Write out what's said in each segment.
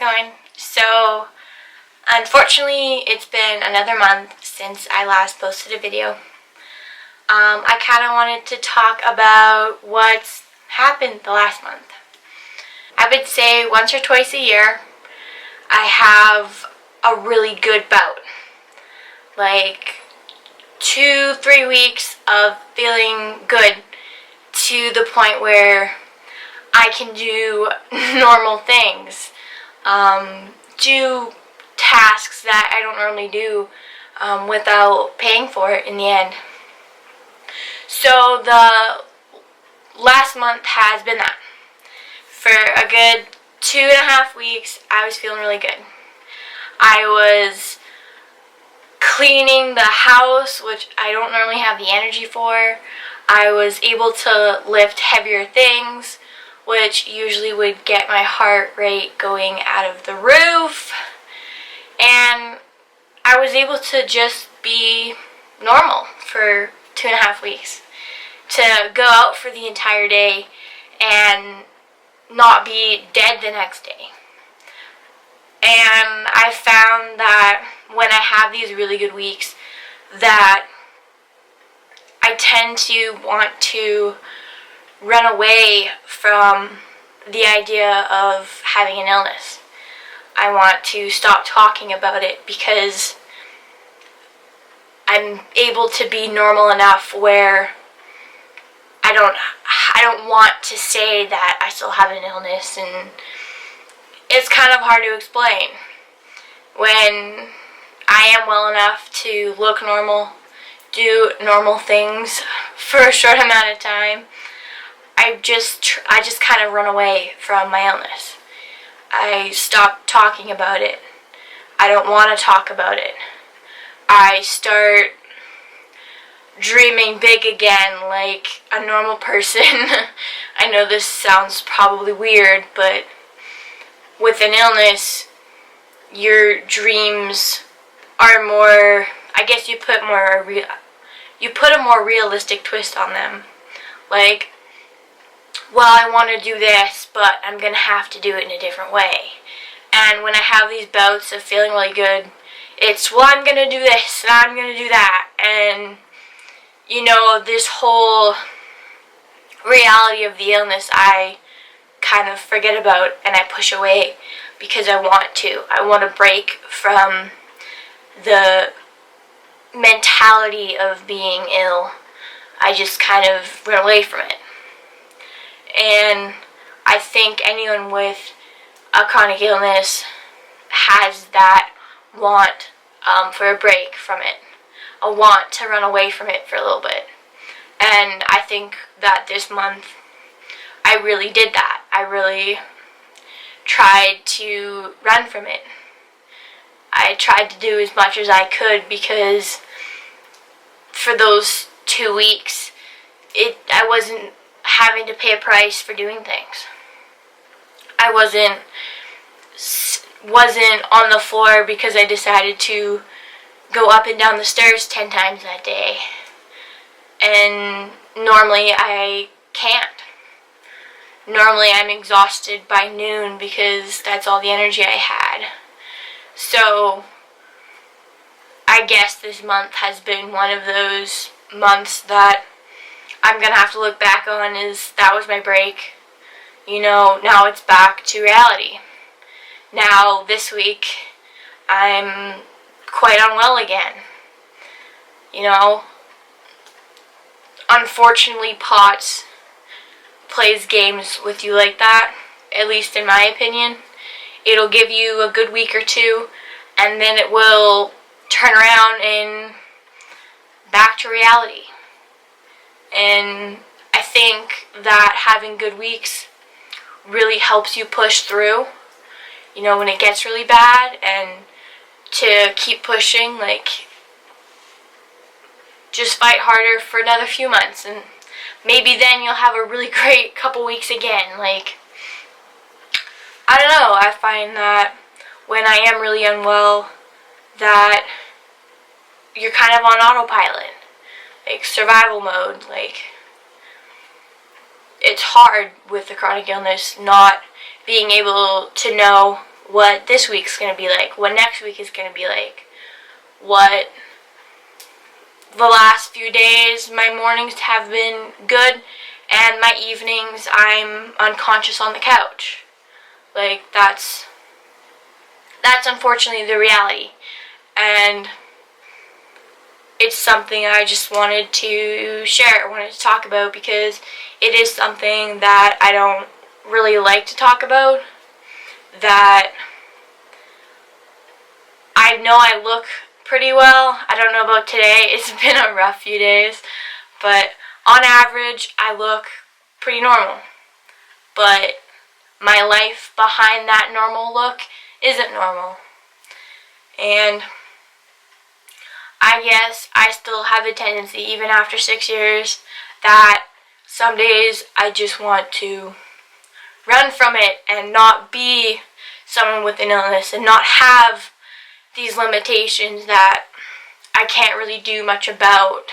going? So, unfortunately, it's been another month since I last posted a video. I kind of wanted to talk about what's happened the last month. I would say once or twice a year, I have a really good bout. Like 2-3 weeks of feeling good to the point where I can do normal things, do tasks that I don't normally do without paying for it in the end. So the last month has been that. For a good 2.5 weeks, I was feeling really good. I was cleaning the house, which I don't normally have the energy for. I was able to lift heavier things, which usually would get my heart rate going out of the roof. And I was able to just be normal for 2.5 weeks. To go out for the entire day and not be dead the next day. And I found that when I have these really good weeks, that I tend to want to run away from the idea of having an illness. I want to stop talking about it because I'm able to be normal enough where I don't want to say that I still have an illness, and it's kind of hard to explain. When I am well enough to look normal, do normal things for a short amount of time, I just kind of run away from my illness. I stop talking about it. I don't want to talk about it. I start dreaming big again like a normal person. I know this sounds probably weird, but with an illness, your dreams are more, I guess you put a more realistic twist on them. Like, well, I want to do this, but I'm going to have to do it in a different way. And when I have these bouts of feeling really good, it's, well, I'm going to do this, and I'm going to do that. And, you know, this whole reality of the illness, I kind of forget about and I push away because I want to. I want to break from the mentality of being ill. I just kind of run away from it. And I think anyone with a chronic illness has that want for a break from it, a want to run away from it for a little bit. And I think that this month I really did that. I really tried to run from it. I tried to do as much as I could because for those 2 weeks I wasn't having to pay a price for doing things. I wasn't on the floor because I decided to go up and down the stairs 10 times that day. And normally I can't. Normally I'm exhausted by noon because that's all the energy I had. So I guess this month has been one of those months that I'm going to have to look back on as that was my break. You know, now it's back to reality. Now this week I'm quite unwell again. You know, unfortunately POTS plays games with you like that, at least in my opinion. It'll give you a good week or two, and then it will turn around and back to reality. And I think that having good weeks really helps you push through, you know, when it gets really bad, and to keep pushing, like, just fight harder for another few months, and maybe then you'll have a really great couple weeks again. Like, I don't know, I find that when I am really unwell, that you're kind of on autopilot, like survival mode. Like, it's hard with the chronic illness not being able to know what this week's going to be like, what next week is going to be like, what the last few days, my mornings have been good, and my evenings I'm unconscious on the couch. Like, that's unfortunately the reality. And it's something I just wanted to share, wanted to talk about, because it is something that I don't really like to talk about, that I know I look pretty well. I don't know about today. It's been a rough few days, but on average, I look pretty normal. But my life behind that normal look isn't normal. And I guess I still have a tendency, even after 6 years, that some days I just want to run from it and not be someone with an illness and not have these limitations that I can't really do much about.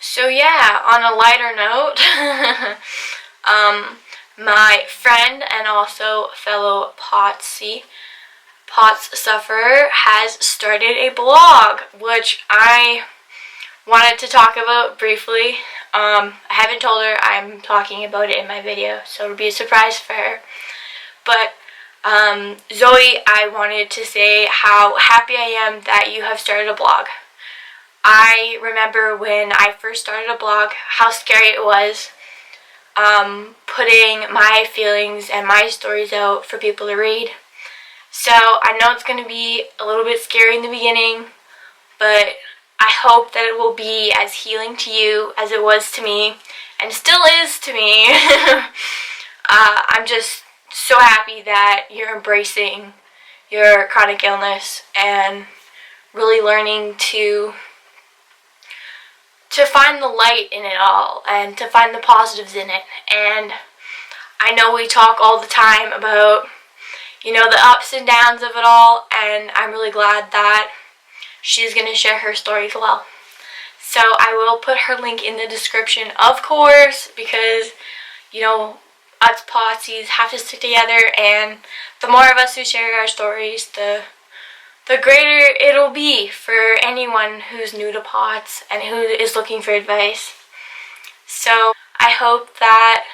So yeah, on a lighter note, my friend and also fellow POTS sufferer has started a blog, which I wanted to talk about briefly. I haven't told her I'm talking about it in my video, so it'll be a surprise for her. But Zoe, I wanted to say how happy I am that you have started a blog. I remember when I first started a blog, how scary it was putting my feelings and my stories out for people to read. So I know it's going to be a little bit scary in the beginning, but I hope that it will be as healing to you as it was to me, and still is to me. I'm just so happy that you're embracing your chronic illness and really learning to find the light in it all and to find the positives in it. And I know we talk all the time about, you know, the ups and downs of it all, and I'm really glad that she's going to share her story as well. So I will put her link in the description, of course, because, you know, us potsies have to stick together, and the more of us who share our stories, the greater it'll be for anyone who's new to POTS and who is looking for advice. So I hope that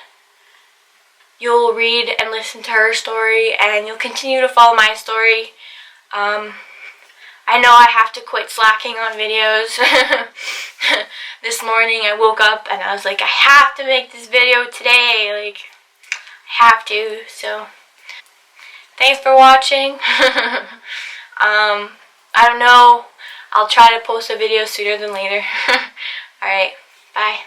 you'll read and listen to her story, and you'll continue to follow my story. I know I have to quit slacking on videos. This morning I woke up and I was like, I have to make this video today. Like, I have to. So thanks for watching. I don't know. I'll try to post a video sooner than later. Alright, bye.